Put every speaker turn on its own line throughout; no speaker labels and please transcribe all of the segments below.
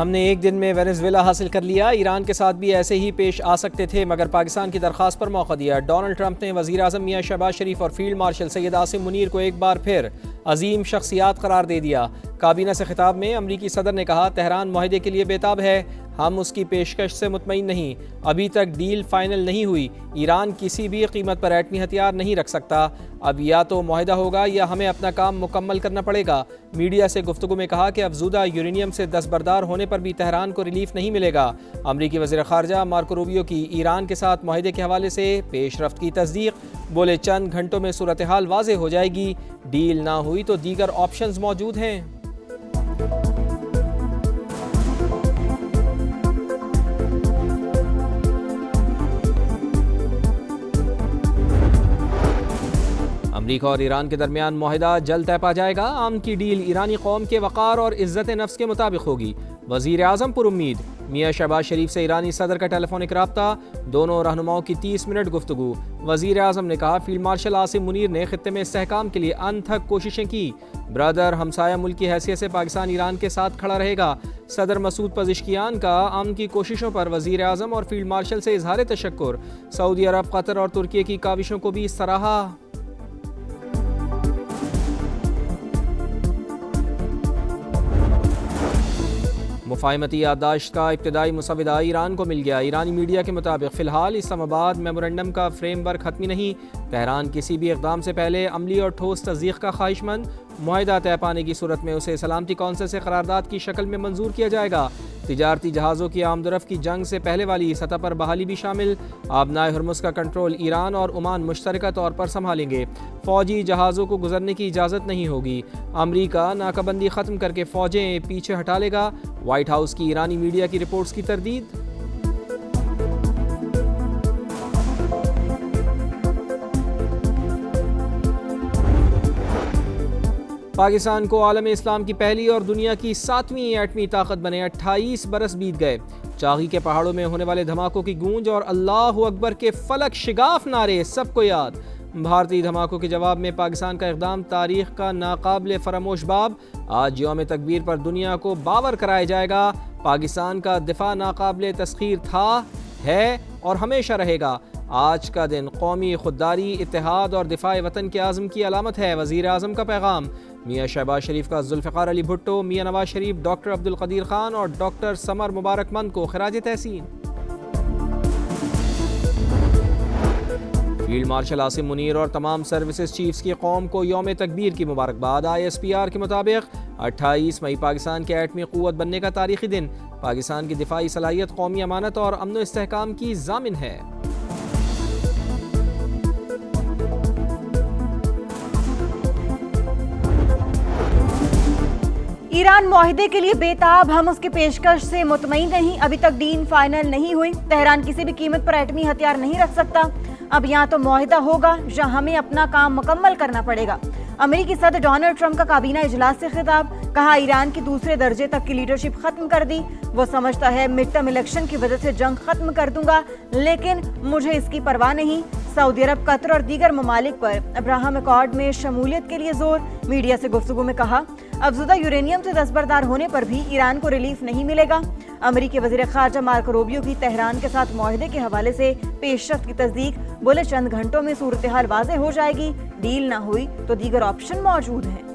हमने एक दिन में वेनेजुएला हासिल कर लिया। ईरान के साथ भी ऐसे ही पेश आ सकते थे मगर पाकिस्तान की दरख्वास्त पर मौका दिया। डोनाल्ड ट्रंप ने वज़ीर आज़म मियां शहबाज शरीफ और फील्ड मार्शल सैयद आसिम मुनीर को एक बार फिर अजीम शख्सियात करार दे दिया। काबीना से खिताब में अमरीकी सदर ने कहा, तेहरान मुआहदे के लिए बेताब है, हम उसकी पेशकश से मुतमईन नहीं। अभी तक डील फाइनल नहीं हुई। ईरान किसी भी कीमत पर एटमी हथियार नहीं रख सकता। अब या तो मुआहदा होगा या हमें अपना काम मुकम्मल करना पड़ेगा। मीडिया से गुफ्तगू में कहा कि अफजूदा यूरेनियम से दस्तबरदार होने पर भी तेहरान को रिलीफ नहीं मिलेगा। अमरीकी वज़ीर ख़ारजा मार्को रूबियो की ईरान के साथ मुआहदे के हवाले से पेशरफ्त की तस्दीक। बोले, चंद घंटों में सूरत हाल वाज़ेह हो जाएगी। डील ना हुई तो दीगर ऑप्शंस मौजूद हैं। अमरीका और ईरान के दरमियान मुआहदा जल्द तय पा जाएगा। आम की डील ईरानी कौम के वक़ार और इज़्ज़त नफ्स के मुताबिक होगी। वज़ीर आज़म पर उम्मीद। मियां शहबाज शरीफ से ईरानी सदर का टेलीफोनिक रब्ता, दोनों रहनुमाओं की 30 मिनट गुफ्तगू। वज़ीर आज़म ने कहा, फील्ड मार्शल आसिम मुनीर ने खित्ते में इस्तेहकाम के लिए अनथक कोशिशें की। ब्रदर हमसाया मुल्क की हैसियत से पाकिस्तान ईरान के साथ खड़ा रहेगा। सदर मसूद पज़िश्कियान का अमन की कोशिशों पर वज़ीर आज़म और फील्ड मार्शल से इजहार तशक्कुर। सऊदी अरब, कतर और तुर्की की काविशों को भी सराहा। मुफाहिमती याददाश्त का इब्तदाई मुसविदा ईरान को मिल गया। ईरानी मीडिया के मुताबिक फ़िलहाल इस्लामाबाद मेमोरेंडम का फ्रेमवर्क खत्मी नहीं। तेहरान किसी भी इक़दाम से पहले अमली और ठोस तस्दीक़ का ख्वाहिशमंद। मुआहदा तय पाने की सूरत में उसे सलामती कौंसिल से करारदाद की शक्ल में मंजूर किया जाएगा। तिजारती जहाज़ों की आमदरफ़्त की जंग से पहले वाली सतह पर बहाली भी शामिल। आबनाए हुर्मुज़ का कंट्रोल ईरान और ओमान मुश्तरका तौर पर संभालेंगे। फ़ौजी जहाज़ों को गुजरने की इजाज़त नहीं होगी। अमरीका नाकाबंदी ख़त्म करके फ़ौजें पीछे हटा लेगा। वाइट हाउस की ईरानी मीडिया की रिपोर्ट्स की तरदीद। पाकिस्तान को आलम इस्लाम की पहली और दुनिया की 7वीं एटमी ताकत बने 28 बरस बीत गए। चागी के पहाड़ों में होने वाले धमाकों की गूंज और अल्लाहु अकबर के फलक शिगाफ नारे सबको याद। भारतीय धमाकों के जवाब में पाकिस्तान का इक़दाम तारीख का नाकाबिले फरामोश बाब। आज यौम तकबीर पर दुनिया को बावर कराया जाएगा, पाकिस्तान का दिफा नाकाबिले तस्खीर था, है और हमेशा रहेगा। आज का दिन कौमी खुददारी, इत्तेहाद और दिफा वतन के आज़म की अलामत है। वज़ीर आज़म का पैगाम। मियां शहबाज शरीफ का जुल्फ़िकार अली भुट्टो, मियां नवाज शरीफ, डॉक्टर अब्दुल कदीर खान और डॉक्टर समर मुबारकमंद को खिराज तहसीन। फील्ड मार्शल आसिम मुनीर और तमाम सर्विसेज चीफ्स की कौम को यौम तकबीर की मुबारकबाद। ISPR के मुताबिक 28 मई पाकिस्तान के एटमी क़ुव्वत बनने का तारीखी दिन। पाकिस्तान की दिफाई सलाहियत कौमी अमानत और अमन व इस्तेहकाम की ज़ामिन है।
ईरान मुआहदे के लिए बेताब, हम उसकी पेशकश से मुतमईन नहीं। अभी तक डील फाइनल नहीं हुई। तेहरान किसी भी कीमत पर एटमी हथियार नहीं रख सकता। अब यहाँ तो मुआहदा होगा या हमें अपना काम मुकम्मल करना पड़ेगा। अमेरिकी सदर डोनाल्ड ट्रंप का काबीना इजलास से खिताब। कहा, ईरान की दूसरे दर्जे तक की लीडरशिप खत्म कर दी। वो समझता है मिड टर्म इलेक्शन की वजह से जंग खत्म कर दूंगा, लेकिन मुझे इसकी परवाह नहीं। सऊदी अरब, कतर और दीगर ममालिक पर अब्राहम अकॉर्ड में शमूलियत के लिए जोर। मीडिया से गुफ्तगू में कहा, अफजुदा यूरेनियम से दस्तबरदार होने पर भी ईरान को रिलीफ नहीं मिलेगा। अमरीकी वज़ीर ख़ारजा मार्को रूबियो की तेहरान के साथ मुआहदे के हवाले से पेशरफ्त की तस्दीक। बोले, चंद घंटों में सूरत हाल वाज़ेह हो जाएगी। डील ना हुई तो दीगर ऑप्शन मौजूद हैं।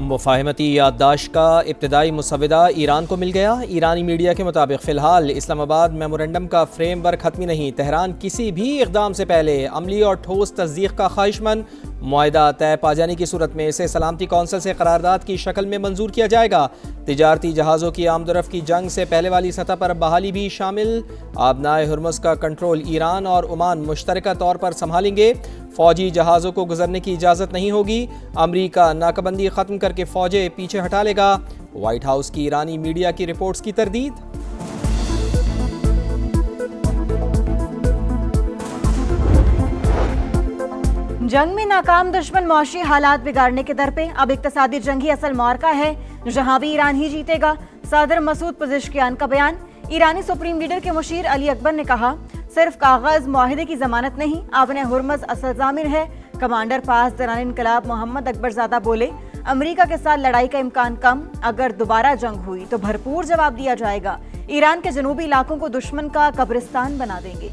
मुफाहिमती याददाश्त का इब्तदाई मुसविदा ईरान को मिल गया। ईरानी मीडिया के मुताबिक फ़िलहाल इस्लामाबाद मेमोरेंडम का फ्रेमवर्क खत्मी नहीं। तेहरान किसी भी इक़दाम से पहले अमली और ठोस तस्दीक़ का ख्वाहिशमंद। मुआहदा तय पा जाने की सूरत में इसे सलामती कौंसिल से करारदाद की शक्ल में मंजूर किया जाएगा। तिजारती जहाज़ों की आमदरफ़्त की जंग से पहले वाली सतह पर बहाली भी शामिल। आबनाए हुर्मुज़ का कंट्रोल ईरान और ओमान मुश्तरका तौर पर संभालेंगे। फ़ौजी जहाज़ों को गुजरने की इजाज़त नहीं होगी। अमरीका नाकाबंदी ख़त्म करके फ़ौजें पीछे हटा लेगा। वाइट हाउस की ईरानी मीडिया की रिपोर्ट्स की तरदीद।
जंग में नाकाम दुश्मन मुआशी हालात बिगाड़ने के दर पे। अब इक्तसादी जंग ही असल मार्का है, जहां भी ईरान ही जीतेगा। सदर मसूद पज़िश्कियान का बयान। ईरानी सुप्रीम लीडर के मुशीर अली अकबर ने कहा, सिर्फ कागज मुआहिदे की जमानत नहीं, आबने हुर्मुज़ असल ज़ामिन है। कमांडर पास दौरान इनकलाब मोहम्मद अकबरजादा बोले, अमेरिका के साथ लड़ाई का इम्कान कम, अगर दोबारा जंग हुई तो भरपूर जवाब दिया जाएगा। ईरान के जनूबी इलाकों को दुश्मन का कब्रिस्तान बना देंगे।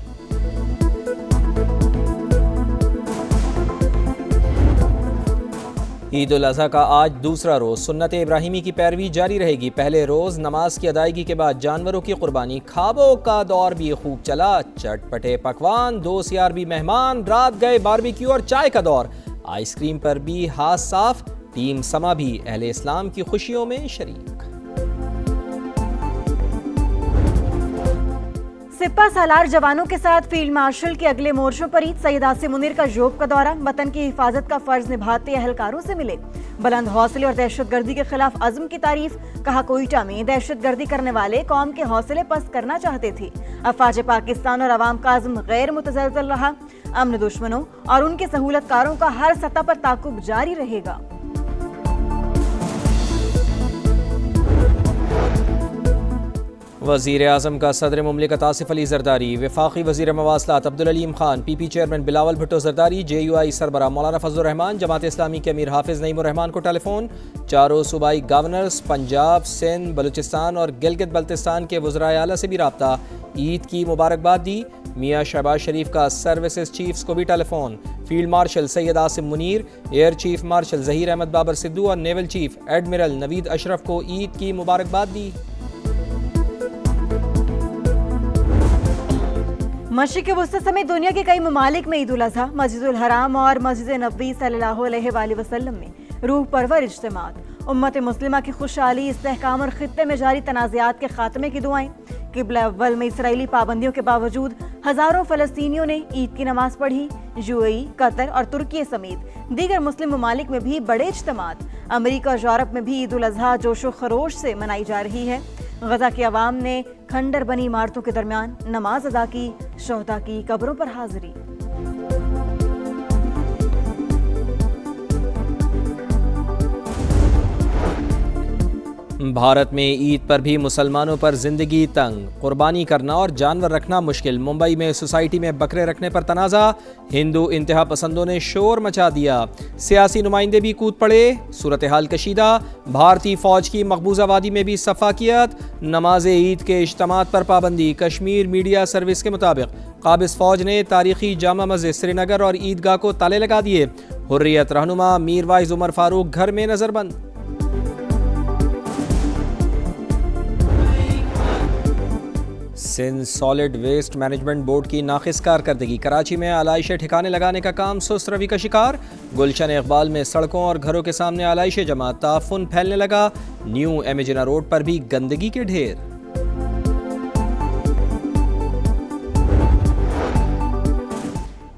ईद उल अज़हा का आज दूसरा रोज़ सुन्नत इब्राहिमी की पैरवी जारी रहेगी। पहले रोज़ नमाज की अदायगी के बाद जानवरों की कुर्बानी, खाबों का दौर भी खूब चला। चटपटे पकवान, दोस्त यार भी मेहमान, रात गए बारबेक्यू और चाय का दौर। आइसक्रीम पर भी हाथ साफ, टीम समा भी अहले इस्लाम की खुशियों में शरीक।
सिपा सालार जवानों के साथ फील्ड मार्शल के अगले मोर्चों पर ईद सैयद आसिम मुनीर का जोब का दौरा, वतन की हिफाजत का फर्ज निभाते एहलकारों से मिले। बुलंद हौसले और दहशतगर्दी के खिलाफ अज़्म की तारीफ, कहा कोयटा में दहशतगर्दी करने वाले कौम के हौसले पस्त करना चाहते थे। अफवाज पाकिस्तान और अवाम का अज़्म गैर मुतज़लज़ल रहा। अमन दुश्मनों और उनके सहूलतकारों का हर सतह पर ताक़ुब जारी रहेगा।
वज़ीर आज़म का सदर मुमलिकत आसिफ अली ज़रदारी, वफाकी वज़ीर मवासलात Abdul Aleem Khan, PP chairman Bilawal Bhutto Zardari, JUI सरबराह मौलाना फजलुर रहमान, जमात इस्लामी के अमीर हाफिज़ नईमुर रहमान को टेलीफोन। चारों सूबाई गवर्नर्स पंजाब, सिंध, बलूचिस्तान और गिलगित बल्तिस्तान के वज़राए आला से भी रब्ता। ईद की मुबारकबाद दी। मियाँ शहबाज शरीफ का सर्विसेज चीफ्स को भी telephone. Field marshal Syed Asim Munir, air chief marshal Zaheer Ahmed Babar Sidhu और naval chief admiral Naveed Ashraf को ईद की मुबारकबाद दी।
मशरिक़ वुस्ता समेत दुनिया के कई ममालिक में ईद उल अज़हा, मस्जिदुल हराम और मस्जिद नबवी सल्लल्लाहु अलैहि वसल्लम में रूह परवर इज्तिमात। उम्मत मुस्लिमा की खुशहाली, इस्तेहकाम और खित्ते में जारी तनाज़ात के खात्मे की दुआएं। क़िबला अव्वल में इसराइली पाबंदियों के बावजूद हज़ारों फ़लस्तीनियों ने ईद की नमाज पढ़ी। UAE, कतर और तुर्की समेत दीगर मुस्लिम ममालिक में भी बड़े इज्तिमात। अमेरिका और यूरोप में भी ईद उल अज़हा जोशो खरोश से मनाई जा रही है। गजा की आवाम ने खंडर बनी इमारतों के दरमियान नमाज अदा की, शोहदा की कब्रों पर हाजिरी।
भारत में ईद पर भी मुसलमानों पर जिंदगी तंग, कुर्बानी करना और जानवर रखना मुश्किल। मुंबई में सोसाइटी में बकरे रखने पर तनाज़ा, हिंदू इंतहा पसंदों ने शोर मचा दिया। सियासी नुमाइंदे भी कूद पड़े, सूरत हाल कशीदा। भारतीय फौज की मकबूजा वादी में भी सफाकियत, नमाज ईद के इज्तिमात पर पाबंदी। कश्मीर मीडिया सर्विस के मुताबिक काबिज फौज ने तारीखी जामा मस्जिद श्रीनगर और ईदगाह को ताले लगा दिए। हुर्रियत रहनुमा मीर वाइज उमर फारूक घर में नजरबंद। Sindh solid waste management board की नाक़िस कारकर्दगी, कराची में आलाइशें ठिकाने लगाने का काम सुस्त रवि का शिकार। गुलशन इकबाल में सड़कों और घरों के सामने आलाइशें जमा, ताफुन फैलने लगा। न्यू एमेजिना रोड पर भी गंदगी के ढेर।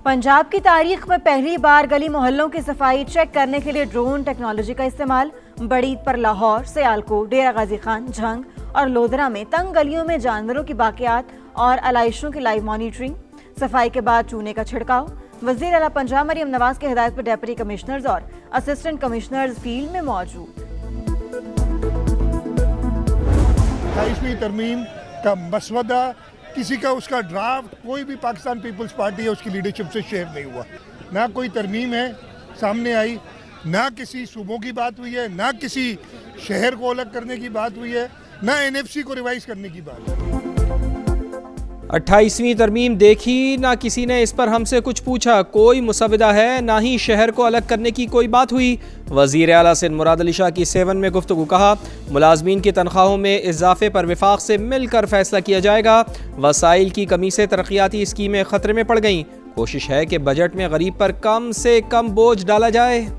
पंजाब की तारीख में पहली बार गली मोहल्लों की सफाई चेक करने के लिए ड्रोन टेक्नोलॉजी का इस्तेमाल। बड़ी ईद पर लाहौर, सियालकोट, डेरा गाजी खान, झंग और लोधरा में तंग गलियों में जानवरों की बाकियात और आलाइशों की लाइव मॉनिटरिंग। सफाई के बाद चूने का छिड़काव। वज़ीर आला पंजाब मरियम नवाज की हिदायत पर डेप्यूटी कमिश्नर्स और असिस्टेंट कमिश्नर्स फील्ड में मौजूद।
28वीं तरमीम का मसवदा, किसी का उसका ड्राफ्ट कोई भी पाकिस्तान पीपल्स पार्टी है उसकी लीडरशिप से शेयर नहीं हुआ। ना कोई तरमीम है सामने आई, ना किसी सूबों की बात हुई है, ना किसी शहर को अलग करने की बात हुई है, ना NFC को रिवाइज करने की बात है।
28वीं तरमीम देखी, ना किसी ने इस पर हमसे कुछ पूछा। कोई मुसविदा है, ना ही शहर को अलग करने की कोई बात हुई। वज़ीर आला सिंध मुराद अली शाह की 7 में गुफ्तगू, कहा मुलाजमीन की तनख्वाहों में इजाफे पर विफाक से मिलकर फैसला किया जाएगा। वसाइल की कमी से तरक्याती स्कीमें खतरे में पड़ गईं। कोशिश है कि बजट में गरीब पर कम से कम बोझ डाला जाए।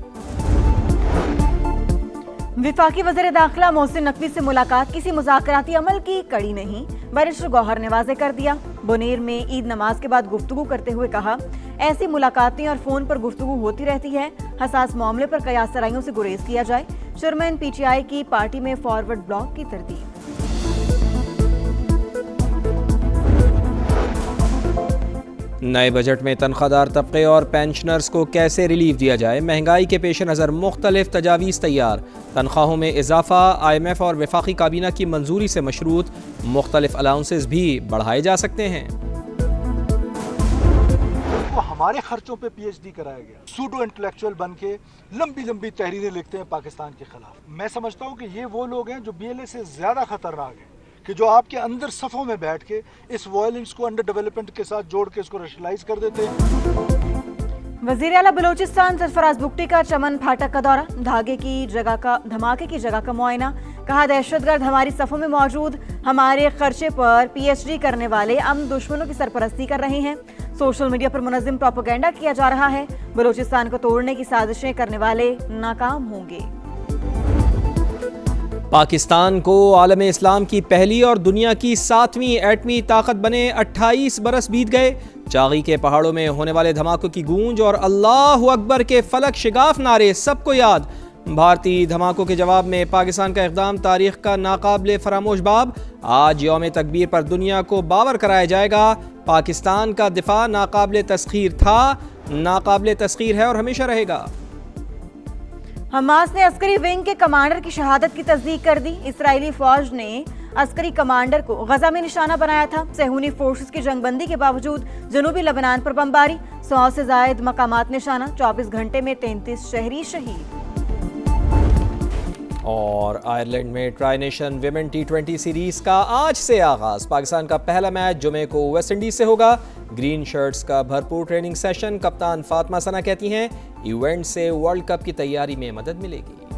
विफाकी वज़ीर दाखिला मोहसिन नकवी से मुलाकात किसी मुज़ाकराती अमल की कड़ी नहीं, बैरिस्टर गौहर ने वाज़े कर दिया। बुनेर में ईद नमाज के बाद गुफ्तगू करते हुए कहा, ऐसी मुलाकातें और फ़ोन पर गुफ्तगू होती रहती है, हसास मामले पर कयास सराइयों से गुरेज किया जाए। चेयरमैन PTI की पार्टी में फॉरवर्ड ब्लॉक की तरतीब।
नए बजट में तनख्वाहदार तबके और पेंशनर्स को कैसे रिलीफ दिया जाए, महंगाई के पेश नज़र मुख्तलिफ तजावीज़ तैयार। तनख्वाहों में इजाफा, IMF और वफाकी काबीना की मंजूरी से मशरूत मुख्तलिफ अलाउंसेस भी बढ़ाए जा सकते हैं।
उनको हमारे खर्चों पे पीएचडी कराया गया। सूडो इंटेलेक्चुअल बन के लंबी लंबी तहरीरें लिखते हैं पाकिस्तान के खिलाफ। मैं समझता हूँ कि ये वो लोग हैं जो बीएलए से ज़्यादा खतरनाक हैं, कि जो आपके अंदर सफ़ों में बैठ के इस वायलेंस को अंडर डेवलपमेंट के साथ जोड़ के इसको रेशनलाइज कर देते हैं।
वज़ीर आला बलूचिस्तान सरफराज बुगटी का चमन फाटक का दौरा, धमाके की जगह का मुआयना। कहा दहशतगर्द हमारी सफ़ों में मौजूद, हमारे खर्चे पर पीएचडी करने वाले अमन दुश्मनों की सरपरस्ती कर रहे हैं। सोशल मीडिया पर मुनज़्ज़म प्रोपेगेंडा किया जा रहा है। बलूचिस्तान को तोड़ने की साजिशें करने वाले नाकाम होंगे।
पाकिस्तान को आलम इस्लाम की पहली और दुनिया की 7वीं एटमी ताकत बने 28 बरस बीत गए। चागी के पहाड़ों में होने वाले धमाकों की गूंज और अल्लाह अकबर के फलक शिगाफ नारे सबको याद। भारतीय धमाकों के जवाब में पाकिस्तान का इक़दाम तारीख का नाकाबिले फरामोश बाब। आज यौम तकबीर पर दुनिया को बावर कराया जाएगा, पाकिस्तान का दिफा नाकाबिले तस्खीर था, नाकाबिले तस्खीर है और हमेशा रहेगा।
हमास ने अस्करी विंग के कमांडर की शहादत की तस्दीक कर दी। इस्राएली फौज ने अस्करी कमांडर को गजा में निशाना बनाया था। सेहूनी फोर्सेस की जंगबंदी के बावजूद जनूबी लेबनान पर बमबारी, 100 से जायद मकामात निशाना, 24 घंटे में 33 शहरी शहीद।
और आयरलैंड में tri nation women T20 series का आज से आगाज। पाकिस्तान का पहला मैच जुमे को वेस्ट इंडीज से होगा। ग्रीन शर्ट्स का भरपूर ट्रेनिंग सेशन। कप्तान फातिमा सना कहती हैं इवेंट से वर्ल्ड कप की तैयारी में मदद मिलेगी।